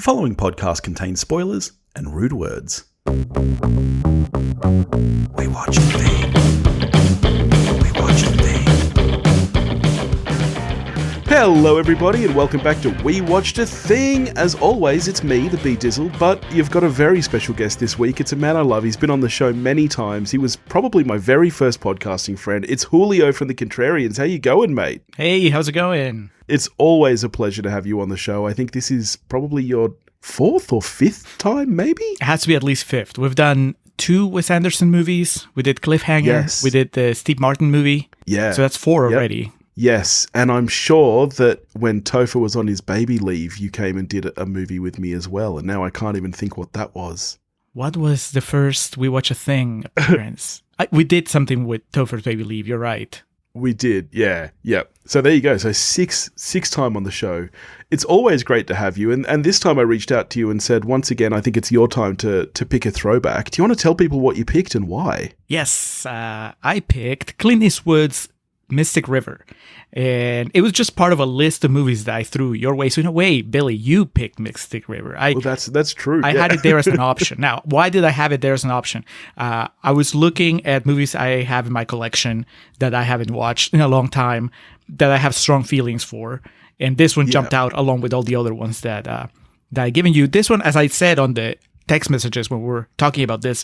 following podcast contains spoilers and rude words. We watch the thing. We watch the thing. Hello everybody and welcome back to We Watched a Thing. As always, it's me, the B-Dizzle, but you've got a very special guest this week. It's a man I love. He's been on the show many times. He was probably my very first podcasting friend. It's Julio from the Contrarians. How you going, mate? Hey, how's it going? It's always a pleasure to have you on the show. I think this is probably your fourth or fifth time, maybe? It has to be at least fifth. We've done 2 Wes Anderson movies. We did Cliffhanger. Yes. We did the Steve Martin movie. Yeah. So that's 4 already. Yes, and I'm sure that when Topher was on his baby leave, you came and did a movie with me as well, and now I can't even think what that was. What was the first We Watch a Thing appearance? We did something with Topher's baby leave, you're right. We did, yeah. So there you go. So six time on the show. It's always great to have you. And this time I reached out to you and said, once again, I think it's your time to pick a throwback. Do you want to tell people what you picked and why? Yes, I picked Clint Eastwood's Mystic River. And it was just part of a list of movies that I threw your way. So in a way, Billy, you picked Mystic River. Well, that's true. I had it there as an option. Now, why did I have it there as an option? I was looking at movies I have in my collection that I haven't watched in a long time, that I have strong feelings for. And this one jumped out along with all the other ones that I've given you. This one, as I said on the text messages when we were talking about this,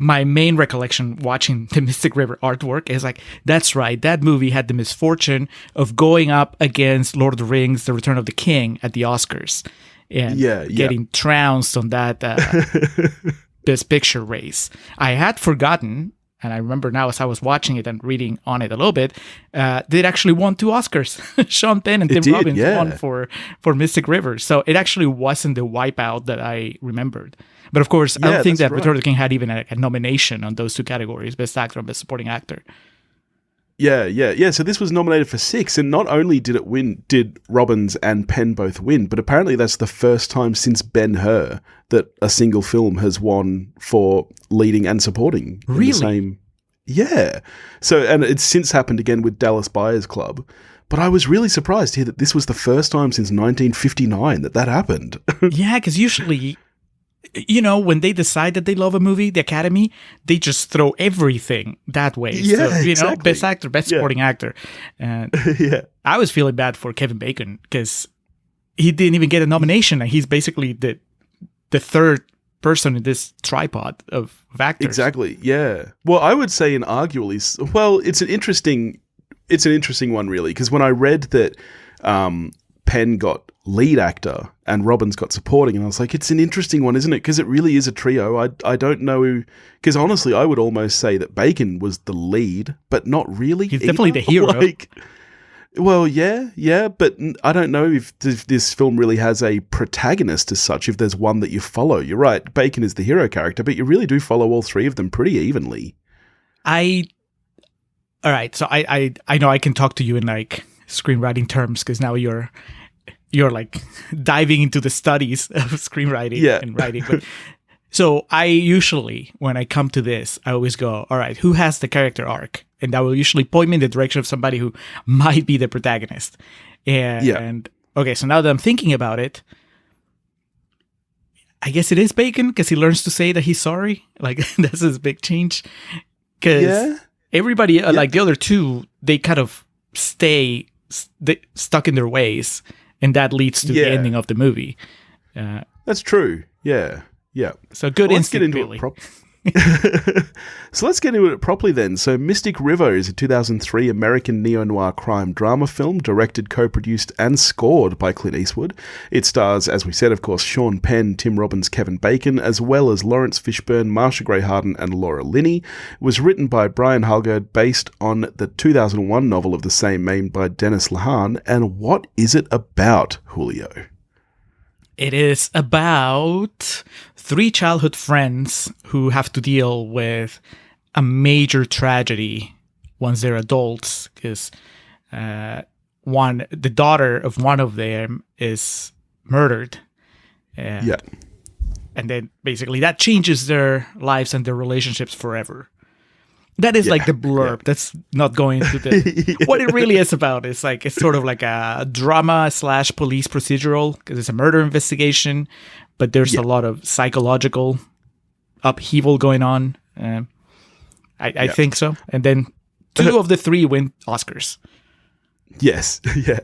my main recollection watching the Mystic River artwork is like, that's right, that movie had the misfortune of going up against Lord of the Rings, The Return of the King at the Oscars and getting trounced on that Best Picture race. I had forgotten, and I remember now as I was watching it and reading on it a little bit, it actually won 2 Oscars. Sean Penn and Tim Robbins won for Mystic River. So it actually wasn't the wipeout that I remembered. But of course, I don't think that Return of the King had even a nomination on those 2 categories, Best Actor and Best Supporting Actor. Yeah. So this was nominated for 6, and not only did Robbins and Penn both win, but apparently that's the first time since Ben-Hur that a single film has won for leading and supporting. Really? In the same. Yeah. So, and it's since happened again with Dallas Buyers Club. But I was really surprised to hear that this was the first time since 1959 that happened. Yeah, because usually, you know, when they decide that they love a movie, the Academy, they just throw everything that way. Yeah, so, you know, exactly. Best Actor, Best Supporting Actor. And I was feeling bad for Kevin Bacon because he didn't even get a nomination, and he's basically the third person in this tripod of actors. Exactly, yeah. Well, I would say it's an interesting one, really, because when I read that Penn got lead actor and Robbins got supporting, and I was like, it's an interesting one, isn't it? Because it really is a trio. I don't know, because honestly, I would almost say that Bacon was the lead, but not really. He's definitely the hero. Well, yeah, but I don't know if this film really has a protagonist as such, if there's one that you follow. You're right, Bacon is the hero character, but you really do follow all 3 of them pretty evenly. All right, so I know I can talk to you in like screenwriting terms because now you're like diving into the studies of screenwriting and writing. But, so I usually, when I come to this, I always go, all right, who has the character arc? And that will usually point me in the direction of somebody who might be the protagonist. And okay, so now that I'm thinking about it, I guess it is Bacon because he learns to say that he's sorry. Like, that's his big change. Because everybody, like the other 2, they kind of stay stuck in their ways, and that leads to the ending of the movie. That's true. Yeah. So good instinct, Billy. So let's get into it properly then. So Mystic River is a 2003 American neo-noir crime drama film, directed, co-produced, and scored by Clint Eastwood. It stars, as we said, of course, Sean Penn, Tim Robbins, Kevin Bacon, as well as Laurence Fishburne, Marcia Harden, and Laura Linney. It was written by Brian Helgeland, based on the 2001 novel of the same name by Dennis Lehane. And what is it about, Julio? It is about 3 childhood friends who have to deal with a major tragedy once they're adults, because the daughter of one of them is murdered. And then basically that changes their lives and their relationships forever. That is like the blurb. That's not going into the what it really is about. It's like it's sort of like a drama / police procedural because it's a murder investigation, but there's a lot of psychological upheaval going on. I think so. And then 2 of the 3 win Oscars. Yes, yeah.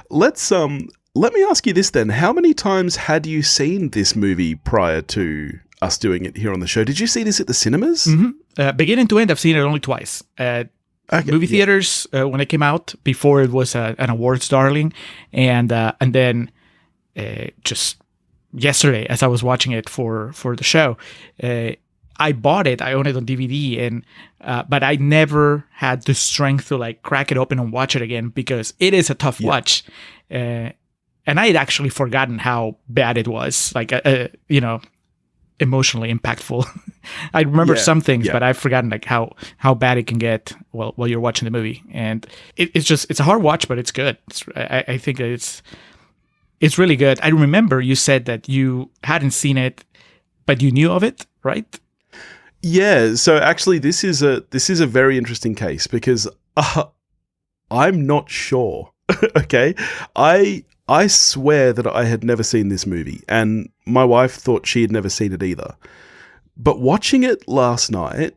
Let me ask you this then: how many times had you seen this movie prior to us doing it here on the show? Did you see this at the cinemas? Mm-hmm. Beginning to end, I've seen it only twice. Movie theaters when it came out, before it was an awards darling, and then just yesterday as I was watching it for the show, I bought it. I own it on DVD, and but I never had the strength to like crack it open and watch it again because it is a tough watch. And I had actually forgotten how bad it was. Like emotionally impactful. I remember some things, but I've forgotten like how bad it can get while you're watching the movie. And it's a hard watch, but it's good. I think that it's really good. I remember you said that you hadn't seen it, but you knew of it, right? Yeah. So actually, this is a very interesting case because I'm not sure. Okay, I swear that I had never seen this movie, and my wife thought she had never seen it either. But watching it last night,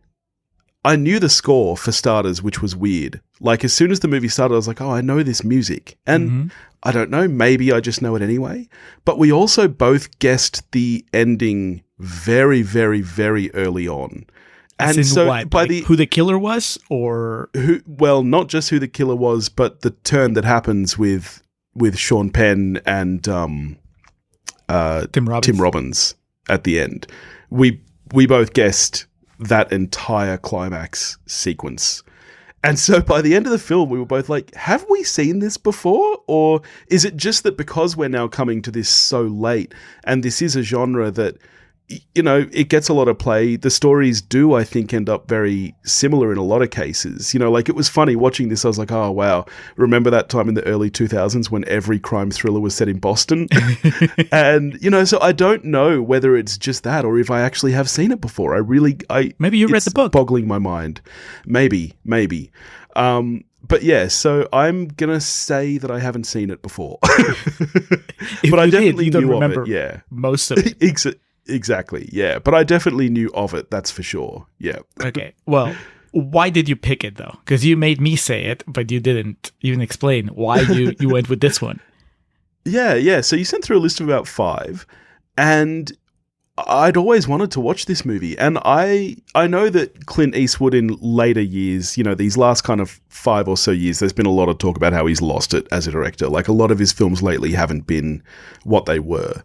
I knew the score for starters, which was weird. Like, as soon as the movie started, I was like, oh, I know this music. And I don't know, maybe I just know it anyway. But we also both guessed the ending very, very, very early on. And so what? By like who the killer was, or not just who the killer was, but the turn that happens with Sean Penn and Tim Robbins at the end. We both guessed that entire climax sequence. And so by the end of the film, we were both like, have we seen this before? Or is it just that because we're now coming to this so late, and this is a genre that, you know, it gets a lot of play. The stories do, I think, end up very similar in a lot of cases. You know, like, it was funny watching this. I was like, oh, wow. Remember that time in the early 2000s when every crime thriller was set in Bawston? And, you know, so I don't know whether it's just that or if I actually have seen it before. Maybe you read the book. Boggling my mind. Maybe. But yeah, so I'm going to say that I haven't seen it before. But I definitely knew of it. Yeah. Most of it. Exactly, yeah. But I definitely knew of it, that's for sure, yeah. Okay, well, why did you pick it, though? Because you made me say it, but you didn't even explain why you went with this one. Yeah, so you sent through a list of about 5, and I'd always wanted to watch this movie. And I know that Clint Eastwood in later years, you know, these last kind of 5 or so years, there's been a lot of talk about how he's lost it as a director. Like, a lot of his films lately haven't been what they were.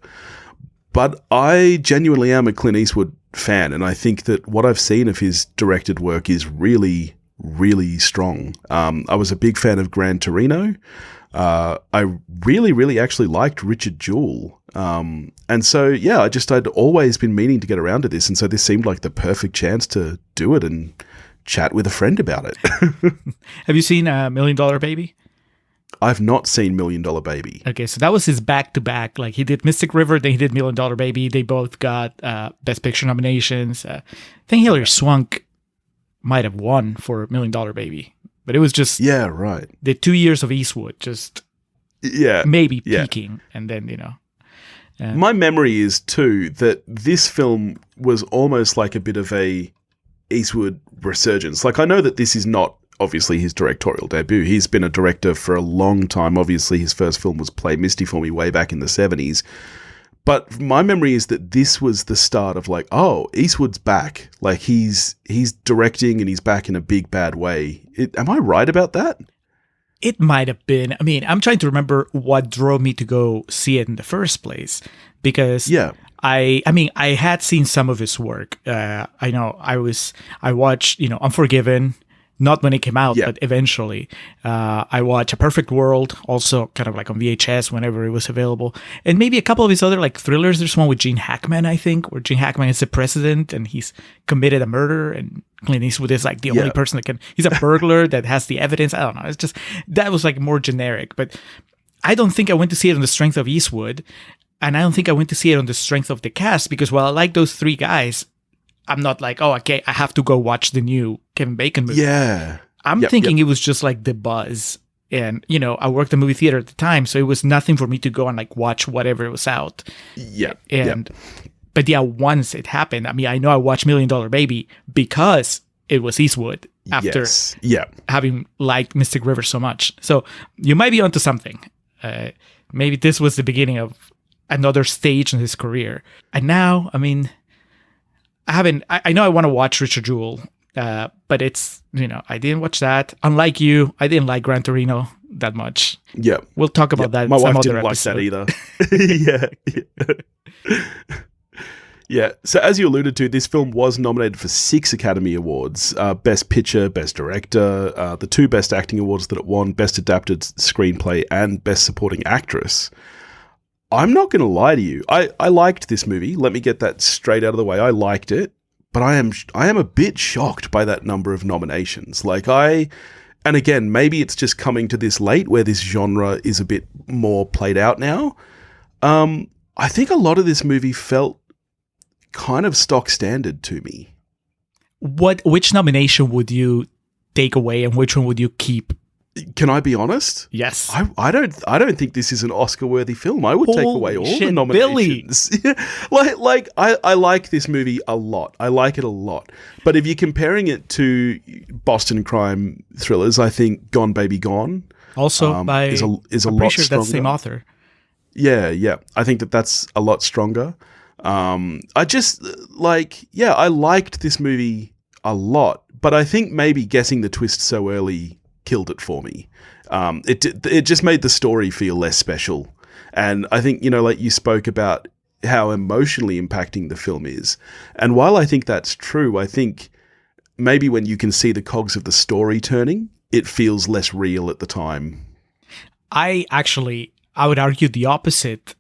But I genuinely am a Clint Eastwood fan, and I think that what I've seen of his directed work is really, really strong. I was a big fan of Gran Torino. I really, really actually liked Richard Jewell. And so, yeah, I'd always been meaning to get around to this, and so this seemed like the perfect chance to do it and chat with a friend about it. Have you seen $1 Million Baby? I've not seen $1 Million Baby. Okay, so that was his back-to-back. Like, he did Mystic River, then he did $1 Million Baby. They both got Best Picture nominations. I think Hilary Swank might have won for $1 Million Baby. But it was just... Yeah, right. The 2 years of Eastwood, just... Yeah. Maybe peaking, and then, you know... My memory is, too, that this film was almost like a bit of a Eastwood resurgence. Like, I know that this is not obviously his directorial debut. He's been a director for a long time. Obviously, his first film was Play Misty for Me way back in the 70s. But my memory is that this was the start of like, oh, Eastwood's back. Like, he's directing and he's back in a big, bad way. Am I right about that? It might have been. I mean, I'm trying to remember what drove me to go see it in the first place. Because I had seen some of his work. I know I watched, Unforgiven. Not when it came out, but eventually. I watched A Perfect World, also kind of like on VHS whenever it was available. And maybe a couple of his other like thrillers. There's one with Gene Hackman, I think, where Gene Hackman is the president and he's committed a murder and Clint Eastwood is like the only person that can... He's a burglar that has the evidence. I don't know. It's just... That was like more generic. But I don't think I went to see it on the strength of Eastwood. And I don't think I went to see it on the strength of the cast because while I like those 3 guys... I'm not like, oh, okay, I have to go watch the new Kevin Bacon movie. Yeah. I'm thinking it was just like The Buzz. And, I worked in movie theater at the time, so it was nothing for me to go and like watch whatever was out. Yeah. But yeah, once it happened, I mean, I know I watched $1 Million Baby because it was Eastwood after having liked Mystic River so much. So you might be onto something. Maybe this was the beginning of another stage in his career. And now, I mean, I know I want to watch Richard Jewell, but it's, I didn't watch that. Unlike you, I didn't like Gran Torino that much. Yeah. We'll talk about that. My some wife other didn't episode. like that either. Yeah. So as you alluded to, this film was nominated for 6 Academy Awards. Best Picture, Best Director, the 2 Best Acting Awards that it won, Best Adapted Screenplay and Best Supporting Actress. I'm not going to lie to you. I liked this movie. Let me get that straight out of the way. I liked it. But I am a bit shocked by that number of nominations. And again, maybe it's just coming to this late where this genre is a bit more played out now. I think a lot of this movie felt kind of stock standard to me. Which nomination would you take away and which one would you keep? Can I be honest? Yes. I don't think this is an Oscar-worthy film. I would take away all the nominations. I like this movie a lot. I like it a lot. But if you're comparing it to Boston crime thrillers, I think Gone Baby Gone also is a lot stronger. That's the same author. Yeah. I think that's a lot stronger. I just I liked this movie a lot, but I think maybe guessing the twist so early killed it for me. It just made the story feel less special. And I think, like you spoke about how emotionally impacting the film is. And while I think that's true, I think maybe when you can see the cogs of the story turning, it feels less real at the time. I would argue the opposite,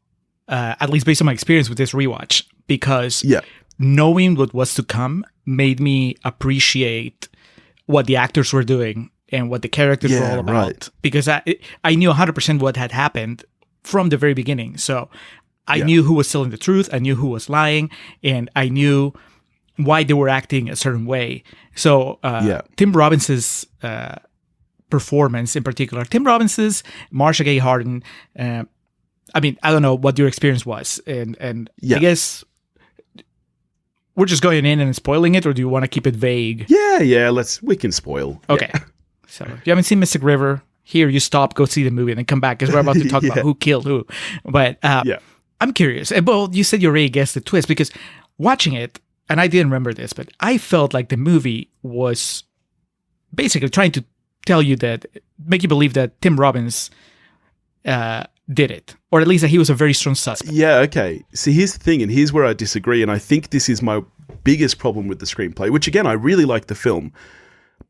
at least based on my experience with this rewatch, because knowing what was to come made me appreciate what the actors were doing and what the characters were all about. Right. Because I knew 100% what had happened from the very beginning. So I knew who was telling the truth, I knew who was lying, and I knew why they were acting a certain way. So Tim Robbins's performance in particular, Tim Robbins's, Marcia Gay Harden, I don't know what your experience was. And I guess we're just going in and spoiling it, or do you want to keep it vague? Yeah, we can spoil. Okay. Yeah. So if you haven't seen Mystic River, here you stop, go see the movie, and then come back, because we're about to talk about who killed who. But I'm curious. Well, you said you already guessed the twist, because watching it, and I didn't remember this, but I felt like the movie was basically trying to tell you make you believe that Tim Robbins did it, or at least that he was a very strong suspect. Yeah, okay. See, here's the thing, and here's where I disagree, and I think this is my biggest problem with the screenplay, which again, I really like the film,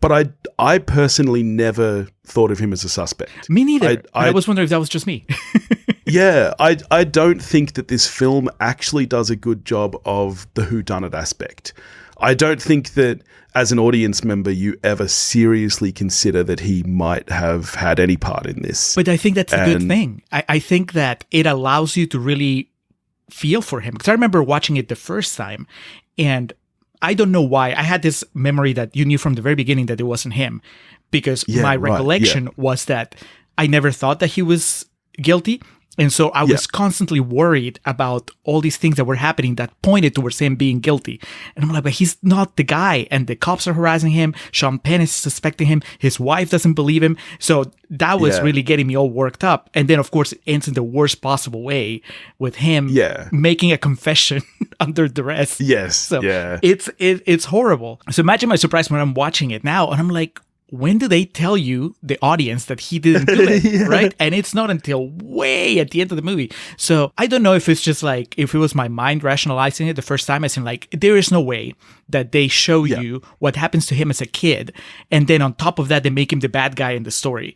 but I personally never thought of him as a suspect. Me neither. I was wondering if that was just me. Yeah, I don't think that this film actually does a good job of the whodunit aspect. I don't think that as an audience member you ever seriously consider that he might have had any part in this. But I think that's a good thing. I think that it allows you to really feel for him. Because I remember watching it the first time, and I don't know why. I had this memory that you knew from the very beginning that it wasn't him. Because my recollection was that I never thought that he was guilty. And so I was constantly worried about all these things that were happening that pointed towards him being guilty. And I'm like, but he's not the guy. And the cops are harassing him. Sean Penn is suspecting him. His wife doesn't believe him. So that was really getting me all worked up. And then, of course, it ends in the worst possible way with him making a confession under duress. Yes. So it's horrible. So imagine my surprise when I'm watching it now. And I'm like, when do they tell you, the audience, that he didn't do it, right? And it's not until way at the end of the movie. So I don't know if it's just like, if it was my mind rationalizing it the first time, I said, like, there is no way that they show you what happens to him as a kid, and then on top of that, they make him the bad guy in the story.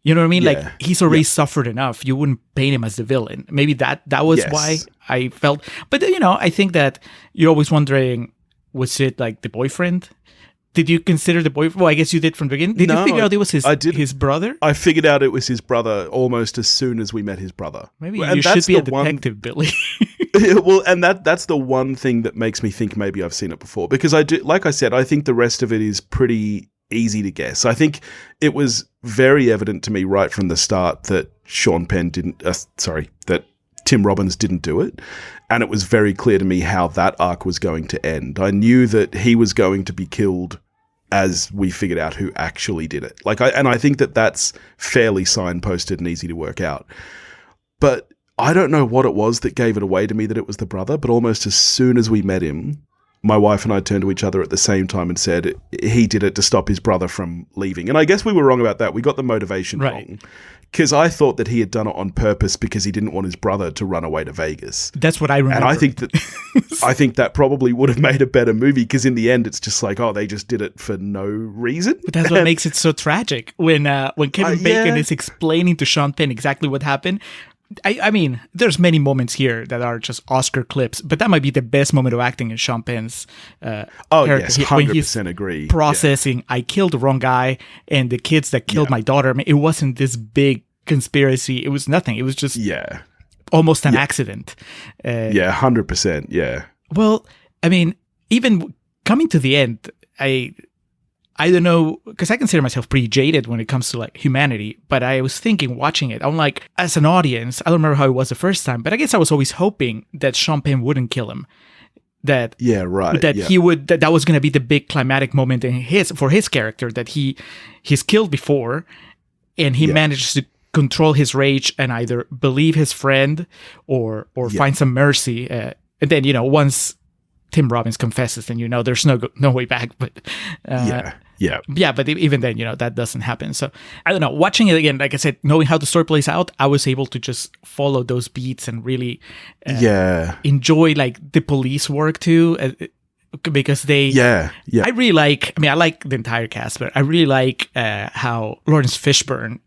You know what I mean? Like, he's already suffered enough. You wouldn't paint him as the villain. Maybe that was why I felt. But, I think that you're always wondering, was it like the boyfriend? Did you consider the boyfriend? Well, I guess you did from the beginning. Did you figure out it was his brother? I figured out it was his brother almost as soon as we met his brother. Maybe you should be a detective, Billy. Well, and that's the one thing that makes me think maybe I've seen it before, because I do, like I said, I think the rest of it is pretty easy to guess. I think it was very evident to me right from the start that Sean Penn that Tim Robbins didn't do it, and it was very clear to me how that arc was going to end. I knew that he was going to be killed as we figured out who actually did it. I think that that's fairly signposted and easy to work out. But I don't know what it was that gave it away to me that it was the brother, but almost as soon as we met him, my wife and I turned to each other at the same time and said he did it to stop his brother from leaving. And I guess we were wrong about that. We got the motivation wrong. Because I thought that he had done it on purpose because he didn't want his brother to run away to Vegas. That's what I remember. And I think that probably would have made a better movie, because in the end it's just like, oh, they just did it for no reason. But that's what makes it so tragic. When Kevin Bacon is explaining to Sean Penn exactly what happened. I mean, there's many moments here that are just Oscar clips, but that might be the best moment of acting in Sean Penn's yes, 100% agree. Processing, I killed the wrong guy, and the kids that killed my daughter, I mean, it wasn't this big conspiracy. It was nothing. It was just almost an accident. 100%, yeah. Well, I mean, even coming to the end, I don't know, because I consider myself pretty jaded when it comes to like humanity, but I was thinking, watching it, I'm like, as an audience, I don't remember how it was the first time, but I guess I was always hoping that Sean Penn wouldn't kill him. That he would, that was going to be the big climatic moment for his character, that he's killed before, and he manages to control his rage and either believe his friend or find some mercy. And then, once Tim Robbins confesses, then there's no way back. But but even then, that doesn't happen. So I don't know. Watching it again, like I said, knowing how the story plays out, I was able to just follow those beats and really enjoy like the police work too, because they I really like. I mean, I like the entire cast, but I really like how Laurence Fishburne.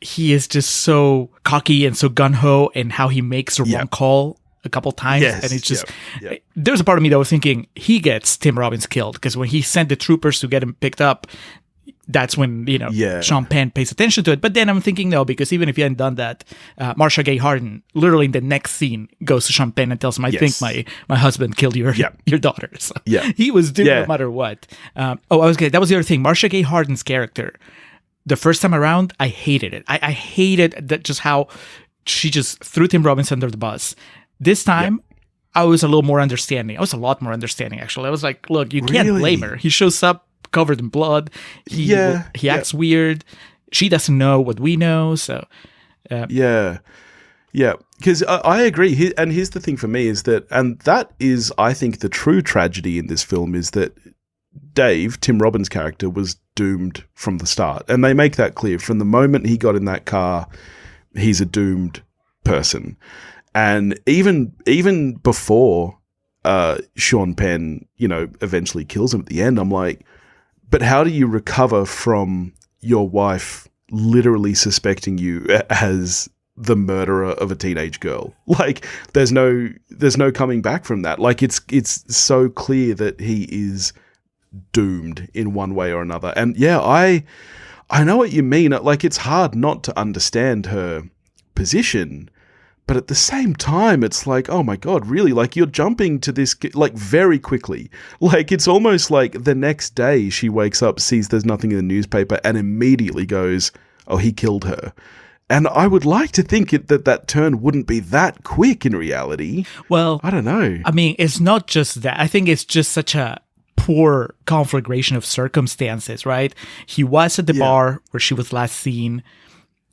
He is just so cocky and so gung-ho, and how he makes the wrong call a couple times, and it's just there's a part of me that was thinking he gets Tim Robbins killed, because when he sent the troopers to get him picked up, that's when Sean Penn pays attention to it. But then I'm thinking no, because even if he hadn't done that, Marcia Harden literally in the next scene goes to Sean Penn and tells him, I think my husband killed your daughter. So he was doomed no matter what. That was the other thing. Marcia Harden's character, the first time around, I hated it. I hated that, just how she just threw Tim Robbins under the bus. This time, I was a little more understanding. I was a lot more understanding, actually. I was like, look, you can't blame her. He shows up covered in blood. He acts weird. She doesn't know what we know. So, because I agree. And here's the thing for me is that, and that is, I think, the true tragedy in this film is that Dave, Tim Robbins' character, was doomed from the start. And they make that clear. From the moment he got in that car, he's a doomed person. And even before Sean Penn, eventually kills him at the end, I'm like, but how do you recover from your wife literally suspecting you as the murderer of a teenage girl? Like, there's no coming back from that. Like, it's so clear that he is doomed in one way or another. And I know what you mean. Like, it's hard not to understand her position. But at the same time, it's like, oh my God, really? Like, you're jumping to this, like, very quickly. Like, it's almost like the next day she wakes up, sees there's nothing in the newspaper, and immediately goes, oh, he killed her. And I would like to think that turn wouldn't be that quick in reality. Well, I don't know. I mean, it's not just that. I think it's just such a poor conflagration of circumstances, right? He was at the bar where she was last seen.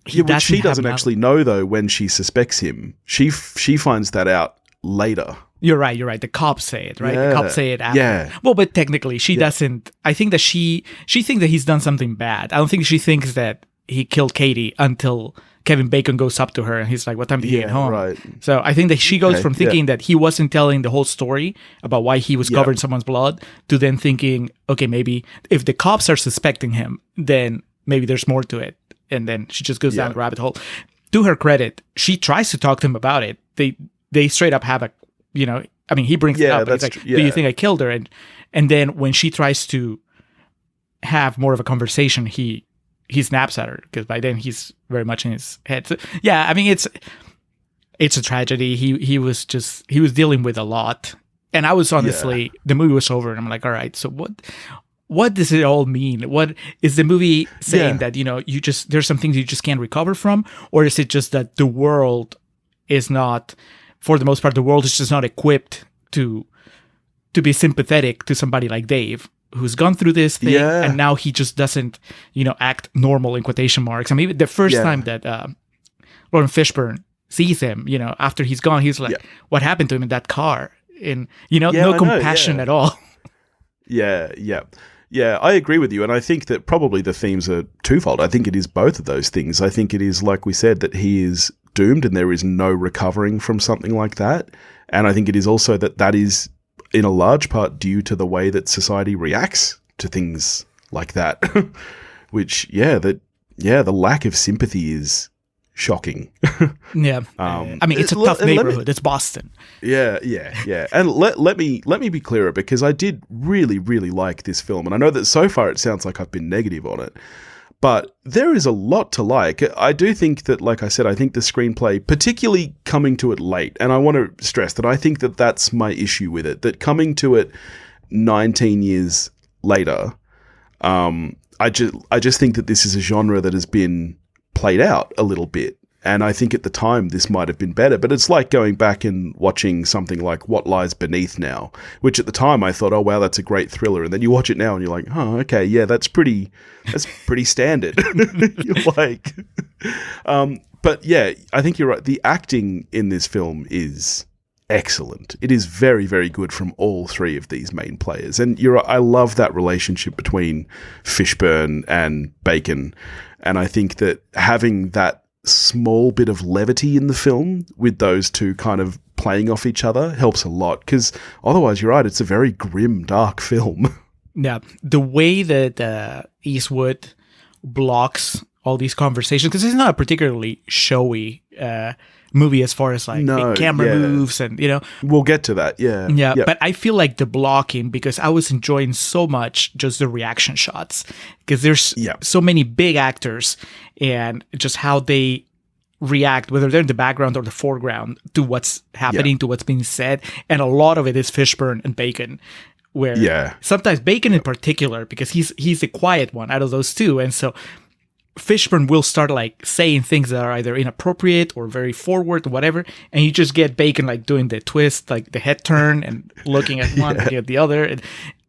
She doesn't actually know, though, when she suspects him. She finds that out later. You're right. The cops say it, right? The cops say it after. Yeah. Well, but technically, she doesn't. I think that she thinks that he's done something bad. I don't think she thinks that he killed Katie until Kevin Bacon goes up to her and he's like, what time do you get home? Right. So I think that she goes from thinking that he wasn't telling the whole story about why he was covered in someone's blood to then thinking, okay, maybe if the cops are suspecting him, then maybe there's more to it. And then she just goes down the rabbit hole. To her credit, she tries to talk to him about it. They straight up have he brings it up. He's like, do you think I killed her? And then when she tries to have more of a conversation, he snaps at her, because by then he's very much in his head. So, I mean, it's a tragedy. He was dealing with a lot. And I was honestly, the movie was over and I'm like, all right, so what does it all mean? What is the movie saying that, there's some things you just can't recover from? Or is it just that the world is not, for the most part, the world is just not equipped to be sympathetic to somebody like Dave, who's gone through this thing and now he just doesn't, act normal in quotation marks. I mean, the first time that Laurence Fishburne sees him, after he's gone, he's like, what happened to him in that car? And, no compassion at all. Yeah, I agree with you. And I think that probably the themes are twofold. I think it is both of those things. I think it is, like we said, that he is doomed and there is no recovering from something like that. And I think it is also that is in a large part due to the way that society reacts to things like that, which, the lack of sympathy is shocking. I mean, it's a tough neighborhood. It's Bawston. Yeah. And let me be clearer, because I did really, really like this film. And I know that so far it sounds like I've been negative on it, but there is a lot to like. I do think that, like I said, I think the screenplay, particularly coming to it late, and I want to stress that I think that that's my issue with it, that coming to it 19 years later, I just think that this is a genre that has been played out a little bit. And I think at the time this might have been better, but it's like going back and watching something like What Lies Beneath now, which at the time I thought, oh wow, that's a great thriller. And then you watch it now and you're like, oh, okay, yeah, that's pretty standard. You're like, but yeah, I think you're right. The acting in this film is excellent. It is very, very good from all three of these main players. And I love that relationship between Fishburne and Bacon. And I think that having that small bit of levity in the film with those two kind of playing off each other helps a lot, because otherwise, you're right, it's a very grim, dark film. Yeah. The way that Eastwood blocks all these conversations, because it's not a particularly showy movie as far as big camera moves and, We'll get to that, yeah. But I feel like the blocking, because I was enjoying so much just the reaction shots, because there's so many big actors and just how they react, whether they're in the background or the foreground, to what's happening, to what's being said. And a lot of it is Fishburne and Bacon, where sometimes Bacon in particular, because he's the quiet one out of those two. And so Fishburne will start saying things that are either inappropriate or very forward or whatever, and you just get Bacon doing the twist, the head turn and looking at one, looking at the other, and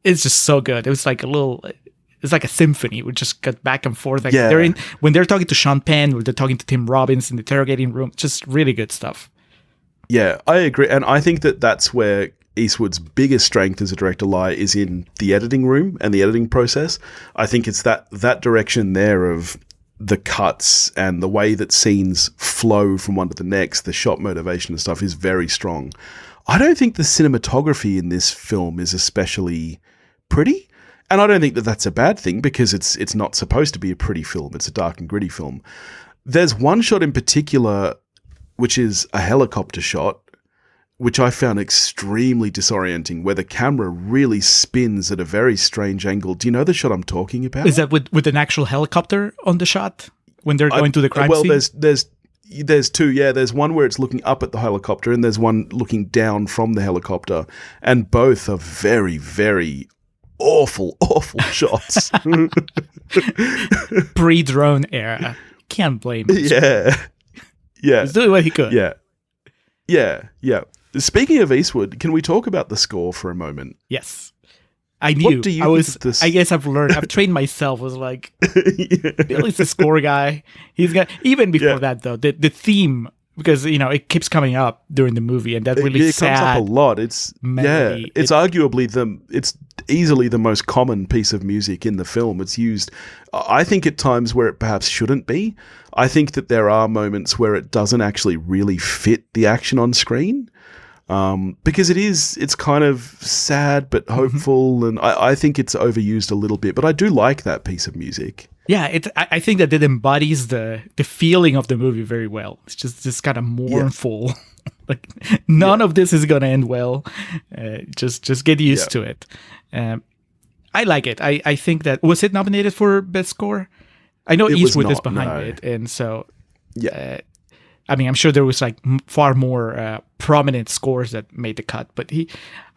it's just so good. It was it's like a symphony. We just got back and forth. When they're talking to Sean Penn, or they're talking to Tim Robbins in the interrogating room, just really good stuff. Yeah, I agree, and I think that that's where Eastwood's biggest strength as a director is in the editing room and the editing process. I think it's that direction there of the cuts and the way that scenes flow from one to the next, the shot motivation and stuff is very strong. I don't think the cinematography in this film is especially pretty, and I don't think that that's a bad thing, because it's not supposed to be a pretty film. It's a dark and gritty film. There's one shot in particular, which is a helicopter shot, which I found extremely disorienting, where the camera really spins at a very strange angle. Do you know the shot I'm talking about? Is that with an actual helicopter on the shot when they're going to the crime scene? Well, there's two. Yeah, there's one where it's looking up at the helicopter, and there's one looking down from the helicopter, and both are very, very awful shots. Pre-drone era. Can't blame him. Yeah. He's doing what he could. Yeah. Speaking of Eastwood, can we talk about the score for a moment? Yes. I knew. What do you think of this? I guess I've learned. I've trained myself. I was like, Billy's the score guy. He's got, even before that though, the theme, because it keeps coming up during the movie, and that really sad. It comes up a lot. It's melody. It's arguably it's easily the most common piece of music in the film. It's used, I think, at times where it perhaps shouldn't be. I think that there are moments where it doesn't actually really fit the action on screen. Because it's kind of sad but hopeful, and I think it's overused a little bit, but I do like that piece of music. Yeah, I think that it embodies the feeling of the movie very well. It's just this kind of mournful, none of this is gonna end well. Just get used to it. I like it. I think that, was it nominated for Best Score? I know Eastwood is behind it, and so I mean, I'm sure there was like far more prominent scores that made the cut, but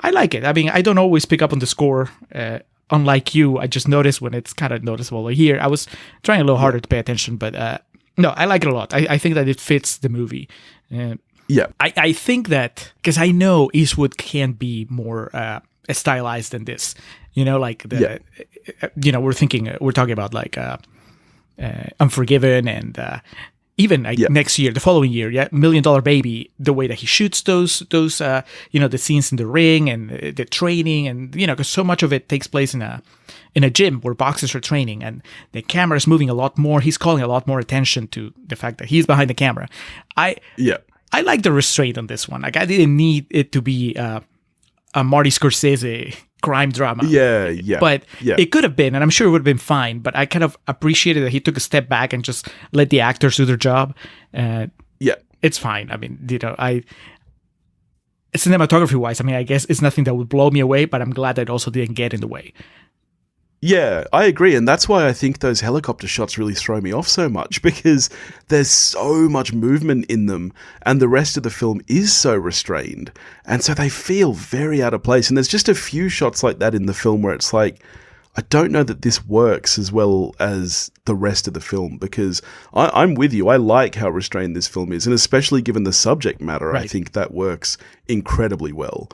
I like it. I mean, I don't always pick up on the score. Unlike you, I just noticed when it's kind of noticeable. Here, I was trying a little harder to pay attention, but no, I like it a lot. I think that it fits the movie. Yeah. I think that, because I know Eastwood can be more stylized than this. You know, like, you know, we're talking about like Unforgiven and even like next year, the following year, $1 Million Baby, the way that he shoots those you know, the scenes in the ring and the training, and you know, because so much of it takes place in a gym where boxers are training, and the camera is moving a lot more. He's calling a lot more attention to the fact that he's behind the camera. I like the restraint on this one. Like, I didn't need it to be a Marty Scorsese crime drama. But it could have been, and I'm sure it would have been fine, but I kind of appreciated that he took a step back and just let the actors do their job. It's fine. I mean, you know, cinematography wise, I mean, I guess it's nothing that would blow me away, but I'm glad that it also didn't get in the way. Yeah, I agree. And that's why I think those helicopter shots really throw me off so much, because there's so much movement in them and the rest of the film is so restrained. And so they feel very out of place. And there's just a few shots like that in the film where it's like, I don't know that this works as well as the rest of the film, because I'm with you. I like how restrained this film is. And especially given the subject matter, right. I think that works incredibly well.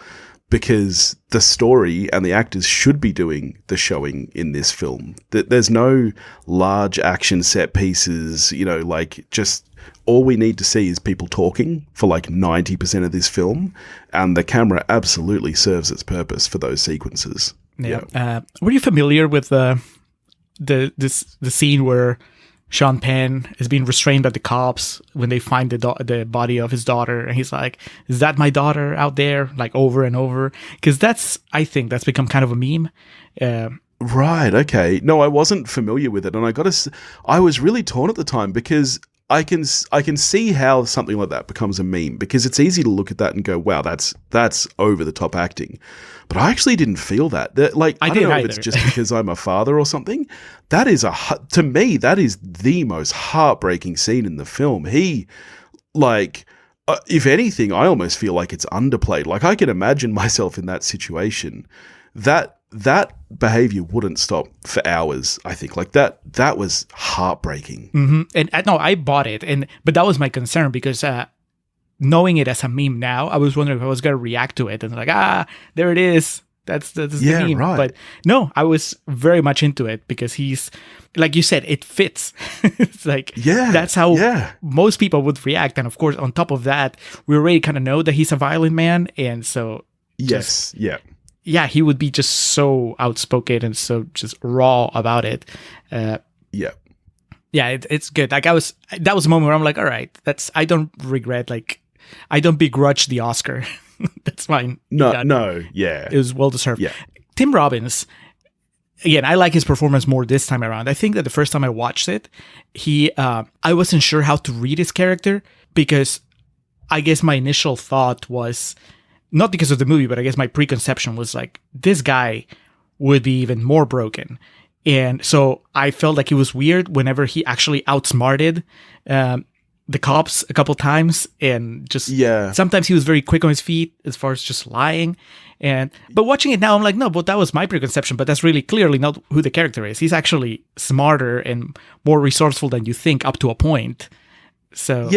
Because the story and the actors should be doing the showing in this film. There's no large action set pieces, you know, like, just all we need to see is people talking for like 90% of this film, and the camera absolutely serves its purpose for those sequences. Yeah. Were you familiar with the scene where Sean Penn is being restrained by the cops when they find the body of his daughter, and he's like, "Is that my daughter out there?" Like, over and over, because I think that's become kind of a meme. Right. Okay. No, I wasn't familiar with it, and I was really torn at the time, because I can see how something like that becomes a meme, because it's easy to look at that and go, "Wow, that's over the top acting." But I actually didn't feel that. Like, I don't know if it's just because I'm a father or something. That is to me, that is the most heartbreaking scene in the film. He, like, if anything, I almost feel like it's underplayed. Like, I can imagine myself in that situation. That behavior wouldn't stop for hours, I think. Like, that was heartbreaking. Mm-hmm. And no, I bought it, but that was my concern, because knowing it as a meme now, I was wondering if I was going to react to it and like, there it is. That's the meme. Right. But no, I was very much into it, because he's, like you said, it fits. It's like, that's how most people would react. And of course, on top of that, we already kind of know that he's a violent man. And so, he would be just so outspoken and so just raw about it. It's good. Like, that was a moment where I'm like, all right, I don't regret, like, I don't begrudge the Oscar. That's fine. It was well deserved. Yeah. Tim Robbins, again, I like his performance more this time around. I think that the first time I watched it, I wasn't sure how to read his character, because I guess my initial thought was, not because of the movie, but I guess my preconception was like, this guy would be even more broken. And so I felt like it was weird whenever he actually outsmarted the cops a couple times, and just sometimes he was very quick on his feet as far as just lying. But watching it now, I'm like, no, but that was my preconception, but that's really clearly not who the character is. He's actually smarter and more resourceful than you think, up to a point. So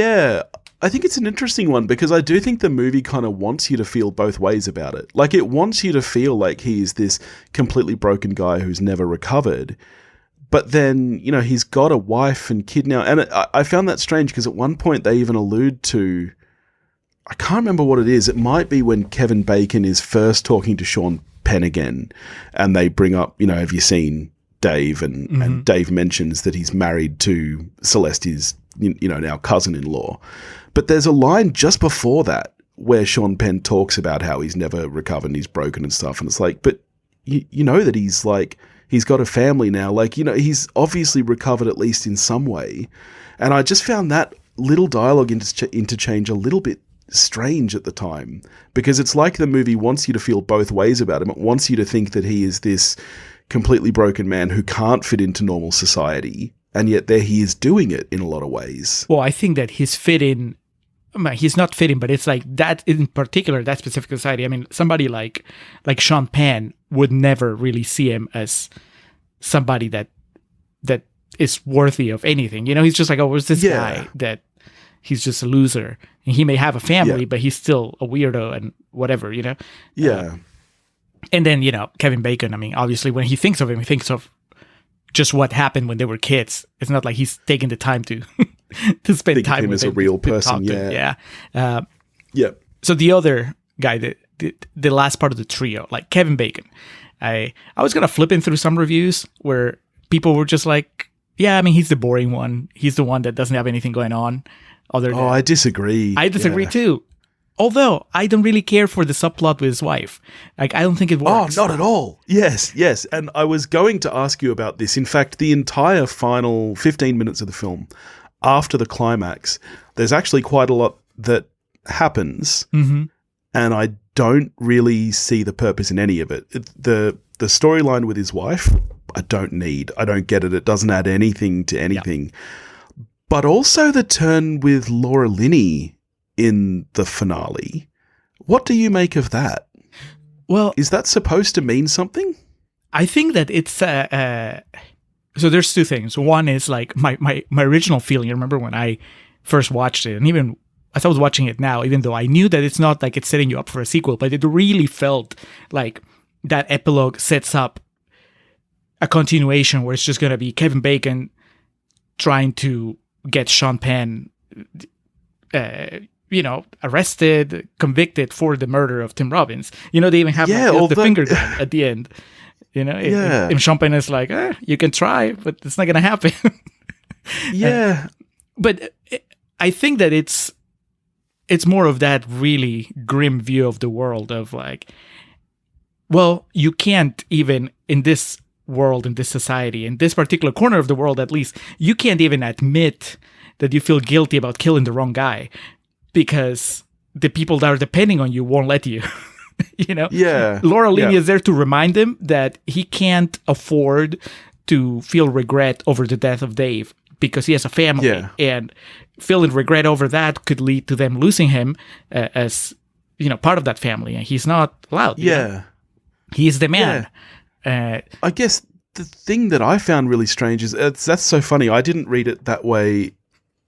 I think it's an interesting one, because I do think the movie kind of wants you to feel both ways about it. Like, it wants you to feel like he's this completely broken guy who's never recovered. But then, you know, he's got a wife and kid now. And I found that strange, because at one point they even allude to, I can't remember what it is. It might be when Kevin Bacon is first talking to Sean Penn again, and they bring up, you know, have you seen Dave? And Dave mentions that he's married to Celeste, his, you know, now cousin-in-law. But there's a line just before that where Sean Penn talks about how he's never recovered and he's broken and stuff. And it's like, but you know that he's like, he's got a family now. Like, you know, he's obviously recovered at least in some way. And I just found that little dialogue interchange a little bit strange at the time, because it's like the movie wants you to feel both ways about him. It wants you to think that he is this completely broken man who can't fit into normal society. And yet there he is doing it in a lot of ways. Well, I think that his fit in he's not fitting, but it's like that in particular, that specific society. I mean, somebody like Sean Penn would never really see him as somebody that is worthy of anything. He's just like, oh, where's this guy that he's just a loser, and he may have a family, but he's still a weirdo and whatever, Yeah. And then, Kevin Bacon, I mean, obviously when he thinks of him, he thinks of just what happened when they were kids. It's not like he's taking the time to to spend Think time of him with as a real person. Yeah. Yeah. So the other guy, the last part of the trio, like Kevin Bacon, I was kind of flipping through some reviews where people were just like, yeah, I mean, he's the boring one. He's the one that doesn't have anything going on. I disagree. I disagree too. Although I don't really care for the subplot with his wife. Like, I don't think it works. Oh, not at all. Yes. And I was going to ask you about this. In fact, the entire final 15 minutes of the film, after the climax, there's actually quite a lot that happens, and I don't really see the purpose in any of it. The storyline with his wife, I don't get it. It doesn't add anything to anything. Yeah. But also the turn with Laura Linney in the finale. What do you make of that? Well, is that supposed to mean something? I think that it's so there's two things. One is like my original feeling. I remember when I first watched it, and even as I was watching it now, even though I knew that it's not like it's setting you up for a sequel, but it really felt like that epilogue sets up a continuation where it's just going to be Kevin Bacon trying to get Sean Penn arrested, convicted for the murder of Tim Robbins. They even have the finger gun at the end. And Sean Penn is like, you can try, but it's not going to happen. Yeah. But I think that it's more of that really grim view of the world of like, well, you can't even in this world, in this society, in this particular corner of the world at least, you can't even admit that you feel guilty about killing the wrong guy, because the people that are depending on you won't let you. Yeah. Laura Linney is there to remind him that he can't afford to feel regret over the death of Dave because he has a family, and feeling regret over that could lead to them losing him as part of that family, and he's not allowed. He's the man. I guess the thing that I found really strange is that's so funny. I didn't read it that way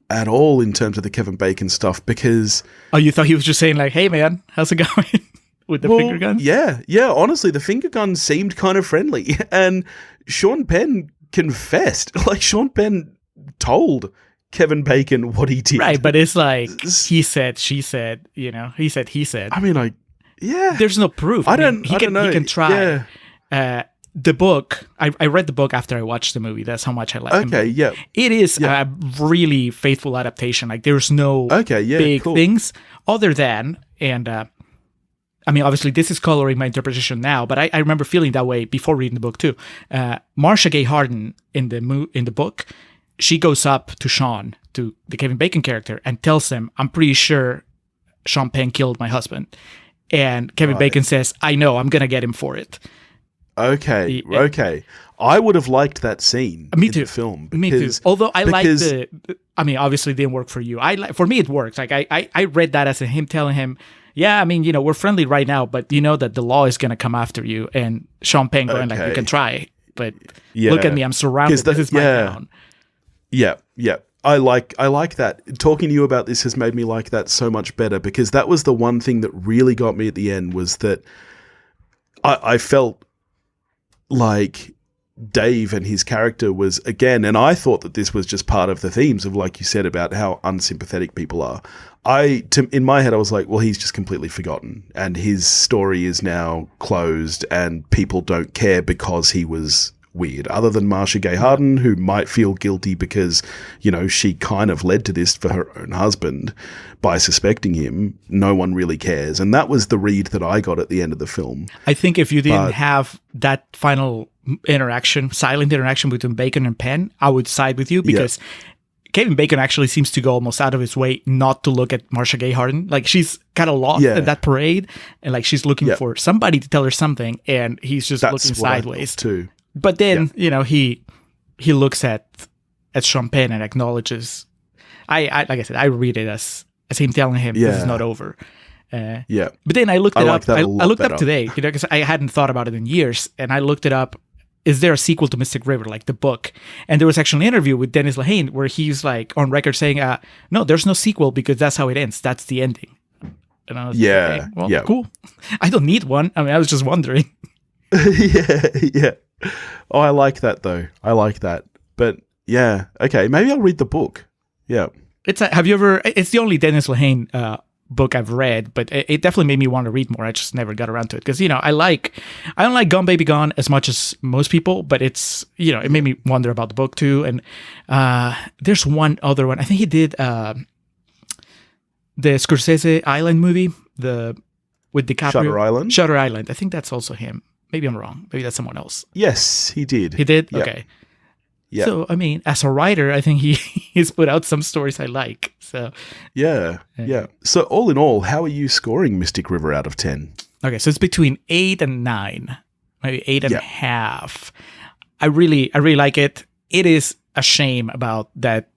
at all in terms of the Kevin Bacon stuff, because... Oh, you thought he was just saying like, hey man, how's it going? With the finger gun? Yeah, honestly, the finger gun seemed kind of friendly. And Sean Penn confessed. Like, Sean Penn told Kevin Bacon what he did. Right, but it's like, he said, she said, he said, he said. I mean, there's no proof. I don't know. He can try. Yeah. The book, I read the book after I watched the movie. That's how much I like it. Okay, yeah. It is a really faithful adaptation. Like, there's no big things other than, and I mean, obviously, this is coloring my interpretation now, but I remember feeling that way before reading the book too. Marcia Harden in the book, she goes up to Sean, to the Kevin Bacon character, and tells him, I'm pretty sure Sean Penn killed my husband. And Kevin Bacon says, I know, I'm going to get him for it. Okay. I would have liked that scene in the film. Me too. Although I like I mean, obviously it didn't work for you. For me, it works. Like I read that as him telling him, yeah, I mean, we're friendly right now, but you know that the law is going to come after you. And Sean Penn going like, you can try, but look at me, I'm surrounded. This is my town. Yeah. I like that. Talking to you about this has made me like that so much better, because that was the one thing that really got me at the end, was that I felt like Dave and his character was, again, and I thought that this was just part of the themes of, like you said, about how unsympathetic people are. In my head, I was like, well, he's just completely forgotten, and his story is now closed, and people don't care because he was weird. Other than Marcia Harden, who might feel guilty because, she kind of led to this for her own husband by suspecting him, no one really cares. And that was the read that I got at the end of the film. I think if you didn't have that final silent interaction between Bacon and Penn, I would side with you, because Kevin Bacon actually seems to go almost out of his way not to look at Marcia Harden. Like, she's kind of lost at that parade, and like she's looking for somebody to tell her something, and he's just looking sideways too. But then, he looks at Sean Penn and acknowledges. Like I said, I read it as as him telling him this is Yeah. not over. Yeah. But then I looked I it like up. that I a lot looked better. up today, because I hadn't thought about it in years, and I looked it up. Is there a sequel to Mystic River, like the book? And there was actually an interview with Dennis Lehane where he's like on record saying, no, there's no sequel because that's how it ends. That's the ending. And I was like, Yeah, okay, well, yeah. cool. I don't need one. I mean, I was just wondering. Yeah. Oh, I like that though. I like that. But yeah, okay, maybe I'll read the book. Yeah. Have you ever? It's the only Dennis Lehane book I've read, but it definitely made me want to read more. I just never got around to it because I don't like Gone Baby Gone as much as most people, but it's it made me wonder about the book too. And there's one other one. I think he did the Scorsese Island movie, with DiCaprio. Shutter Island? Shutter Island. I think that's also him. Maybe I'm wrong. Maybe that's someone else. Yes, he did. He did? Yep. Okay. Yep. So, I mean, as a writer, I think he's put out some stories I like. So, Yeah. So all in all, how are you scoring Mystic River out of 10? okay, so it's between 8 and 9, maybe 8.5. I really like it. It is a shame about that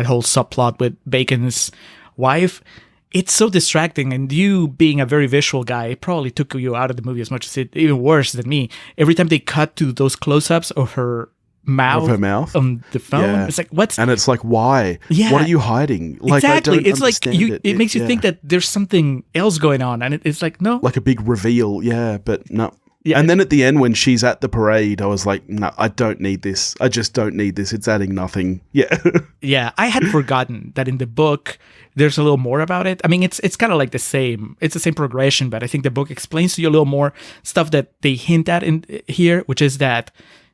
whole subplot with Bacon's wife. It's so distracting, and you being a very visual guy, it probably took you out of the movie as much as even worse than me. Every time they cut to those close-ups of her mouth on the phone, it's like, what's... And it's like, why? Yeah. What are you hiding? Like, exactly. I don't It's like understand it makes you think that there's something else going on, and it's like, no. like a big reveal, but no. Yeah. And then at the end, when she's at the parade, I was like, no, I don't need this. I just don't need this. It's adding nothing. Yeah. Yeah, I had forgotten that in the book there's a little more about it. I mean, it's kind of like the same. It's the same progression, but I think the book explains to you a little more stuff that they hint at in here, which is that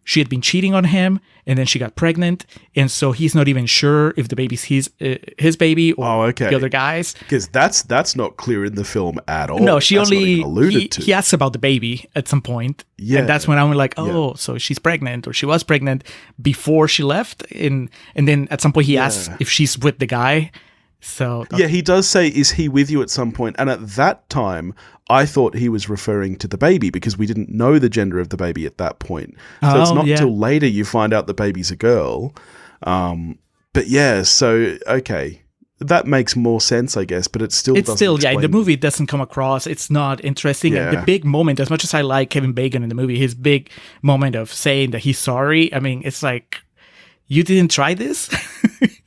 she had been cheating on him, and then she got pregnant, and so he's not even sure if the baby's his baby or the other guy's. Because that's not clear in the film at all. No, she That's not only even alluded to. He asks about the baby at some point, and that's when I'm like, so she's pregnant, or she was pregnant before she left, and then at some point he asks if she's with the guy. So he does say, "Is he with you?" at some point, and at that time, I thought he was referring to the baby because we didn't know the gender of the baby at that point. So it's not till later you find out the baby's a girl. But yeah, so okay, that makes more sense, I guess. But it still doesn't explain. In the movie it doesn't come across. It's not interesting. And the big moment, as much as I like Kevin Bacon in the movie, his big moment of saying that he's sorry. I mean, it's like, you didn't try this.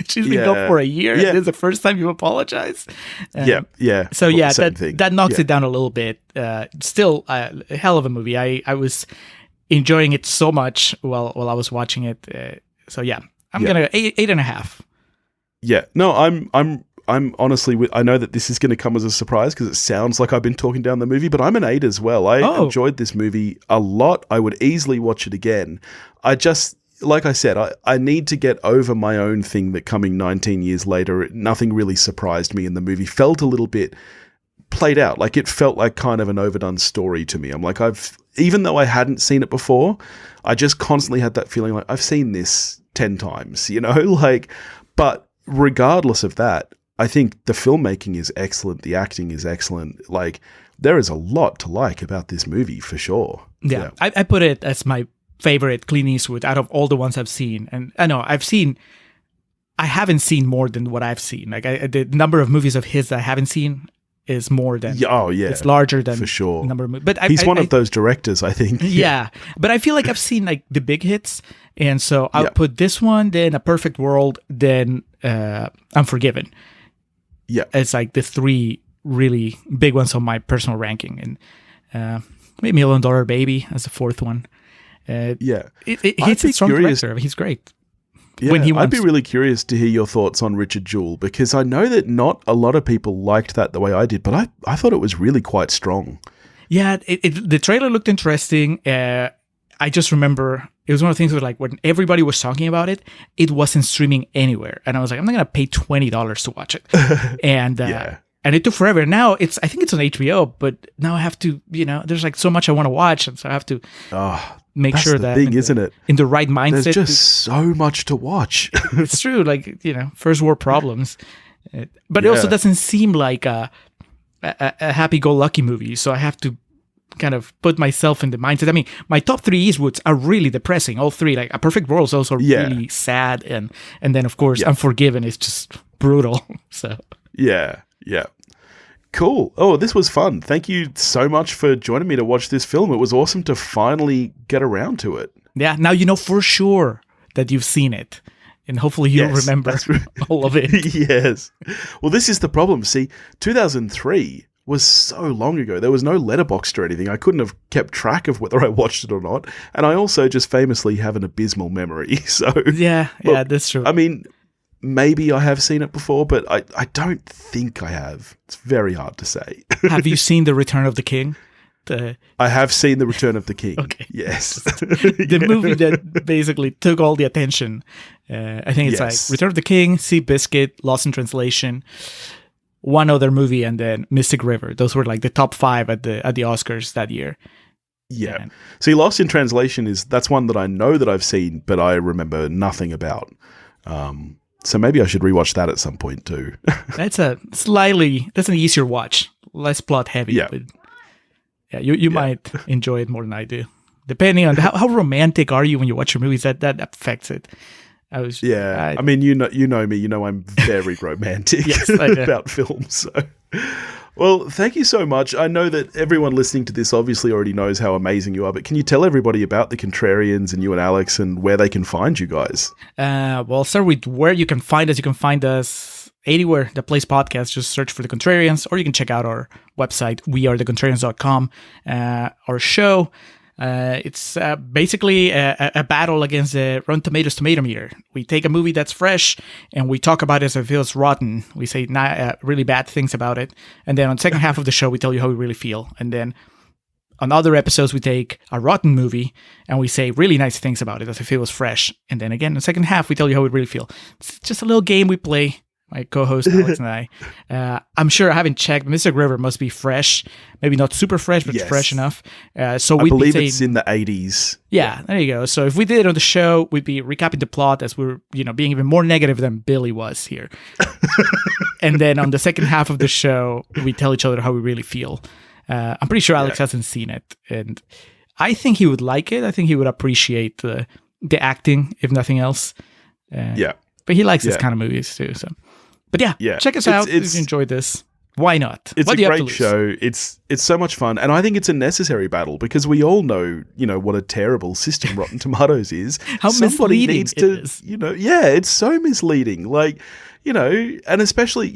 She's been gone for a year. And this is the first time you apologize. So that knocks it down a little bit. Still a hell of a movie. I was enjoying it so much while I was watching it. I'm gonna 8.5. Yeah, no, I'm honestly, I know that this is going to come as a surprise because it sounds like I've been talking down the movie, but I'm an 8 as well. I enjoyed this movie a lot. I would easily watch it again. Like I said, I need to get over my own thing that coming 19 years later, nothing really surprised me in the movie. Felt a little bit played out. Like, it felt like kind of an overdone story to me. I'm like, even though I hadn't seen it before, I just constantly had that feeling like I've seen this 10 times, but regardless of that, I think the filmmaking is excellent. The acting is excellent. Like, there is a lot to like about this movie for sure. Yeah. I put it as my favorite Clint Eastwood out of all the ones I've seen. And I know I haven't seen more than what I've seen. Like, the number of movies of his that I haven't seen is more than, it's larger than for sure. The number of movies. But he's one of those directors, I think. Yeah. But I feel like I've seen like the big hits. And so I'll put this one, then A Perfect World, then Unforgiven. Yeah. It's like the 3 really big ones on my personal ranking. And maybe $1 Million Baby as the 4th one. He's a strong director. He's great. Yeah, I'd be really curious to hear your thoughts on Richard Jewell, because I know that not a lot of people liked that the way I did, but I thought it was really quite strong. Yeah, the trailer looked interesting. I just remember it was one of the things where, like, when everybody was talking about it, it wasn't streaming anywhere, and I was like, I'm not gonna pay $20 to watch it, and it took forever. Now I think it's on HBO, but now I have to, there's like so much I want to watch, and so I have to make sure that isn't it? In the right mindset. There's just so much to watch. It's true, like, first world problems, but it also doesn't seem like a happy-go-lucky movie. So I have to kind of put myself in the mindset. I mean, my top 3 Eastwoods are really depressing. All 3, like A Perfect World is also really sad, and then of course Unforgiven is just brutal. So. Yeah, yeah. Cool. Oh, this was fun. Thank you so much for joining me to watch this film. It was awesome to finally get around to it. Yeah, now you know for sure that you've seen it. And hopefully you'll remember all of it. Yes. Well, this is the problem. See, 2003 was so long ago. There was no Letterboxd or anything. I couldn't have kept track of whether I watched it or not. And I also just famously have an abysmal memory. So yeah, that's true. I mean, maybe I have seen it before, but I don't think I have. It's very hard to say. Have you seen The Return of the King? I have seen The Return of the King. Okay. Yes. The movie that basically took all the attention. I think it's like Return of the King, Seabiscuit, Lost in Translation, one other movie, and then Mystic River. Those were like the top 5 at the Oscars that year. Yeah. And See, Lost in Translation that's one that I know that I've seen, but I remember nothing about. So maybe I should rewatch that at some point too. that's an easier watch, less plot heavy. Yeah. But yeah, you might enjoy it more than I do. Depending on how romantic are you when you watch your movies, that affects it. I mean, you know me. You know I'm very romantic about films. So. Well, thank you so much. I know that everyone listening to this obviously already knows how amazing you are, but can you tell everybody about the Contrarians and you and Alex and where they can find you guys? Well, I'll start with where you can find us. You can find us anywhere that plays podcasts. Just search for The Contrarians, or you can check out our website, wearethecontrarians.com. Our show, it's basically a battle against the Rotten Tomatoes tomato meter. We take a movie that's fresh and we talk about it as if it feels rotten. We say really bad things about it. And then on the second half of the show, we tell you how we really feel. And then on other episodes, we take a rotten movie and we say really nice things about it as if it was fresh. And then again, in the second half, we tell you how we really feel. It's just a little game we play. My co-host Alex and I. I'm sure I haven't checked. Mystic River must be fresh, maybe not super fresh, but fresh enough. So I believe it's in the 80s. Yeah, there you go. So if we did it on the show, we'd be recapping the plot as we're being even more negative than Billy was here. And then on the second half of the show, we tell each other how we really feel. I'm pretty sure Alex hasn't seen it, and I think he would like it. I think he would appreciate the acting, if nothing else. But he likes this kind of movies too. So. But check us out if you enjoyed this. Why not? It's a great show. It's so much fun, and I think it's a necessary battle because we all know, what a terrible system Rotten Tomatoes is. How misleading it is. It's so misleading. And especially,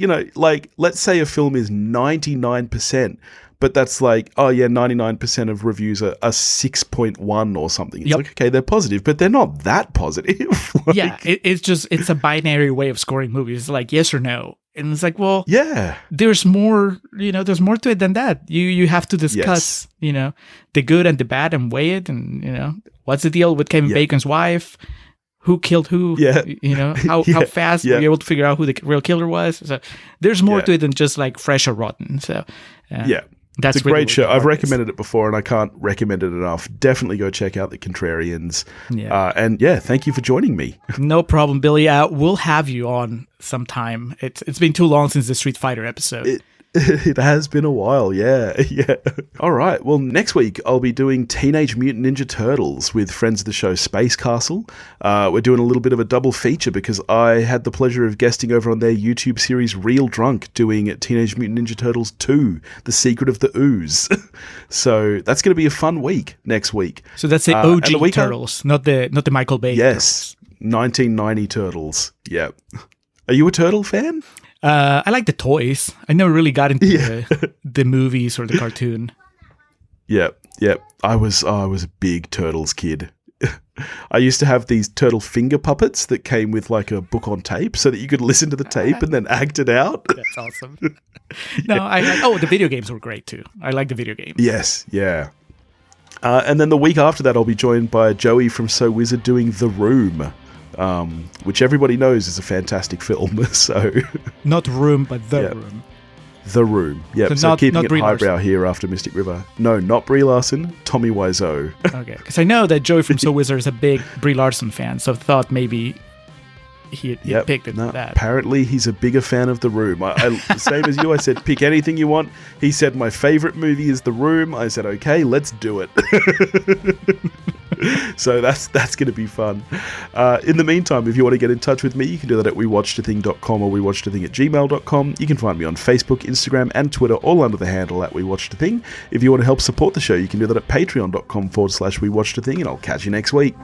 let's say a film is 99%, but that's 99% of reviews are 6.1 or something. It's okay, they're positive, but they're not that positive. It's a binary way of scoring movies. It's like yes or no. And it's like, well, there's more, there's more to it than that. You have to discuss, the good and the bad and weigh it. And, what's the deal with Kevin Bacon's wife? Who killed who? How fast were you able to figure out who the real killer was? So there's more to it than just fresh or rotten. So, it's a great show. I've recommended it before and I can't recommend it enough. Definitely go check out The Contrarians. Thank you for joining me. No problem, Billy. We'll have you on sometime. It's been too long since the Street Fighter episode. It has been a while, yeah. All right, well, next week I'll be doing Teenage Mutant Ninja Turtles with friends of the show Space Castle. We're doing a little bit of a double feature because I had the pleasure of guesting over on their YouTube series Real Drunk doing Teenage Mutant Ninja Turtles 2, The Secret of the Ooze. So that's going to be a fun week next week. So that's the OG Turtles, not the Michael Bay. Yes, 1990 Turtles, yeah. Are you a Turtle fan? I like the toys. I never really got into the movies or the cartoon. Yep. I was a big Turtles kid. I used to have these turtle finger puppets that came with a book on tape so that you could listen to the tape and then act it out. That's awesome. No, the video games were great too. I like the video games. Yes, yeah. And then the week after that, I'll be joined by Joey from So Wizard doing The Room. Which everybody knows is a fantastic film. So not Room, but The Room. The Room. Yeah. So keeping it highbrow here after Mystic River. No, not Brie Larson. Tommy Wiseau. Okay, because I know that Joey from So Wizard is a big Brie Larson fan, so I thought maybe he picked it. That. Apparently, he's a bigger fan of The Room. I same as you. I said, pick anything you want. He said, my favorite movie is The Room. I said, okay, let's do it. So that's going to be fun. In the meantime, if you want to get in touch with me, you can do that at wewatchedathing.com or wewatchedathing@gmail.com. You can find me on Facebook, Instagram, and Twitter, all under the handle at wewatchedathing. If you want to help support the show, you can do that at patreon.com/wewatchedathing, and I'll catch you next week.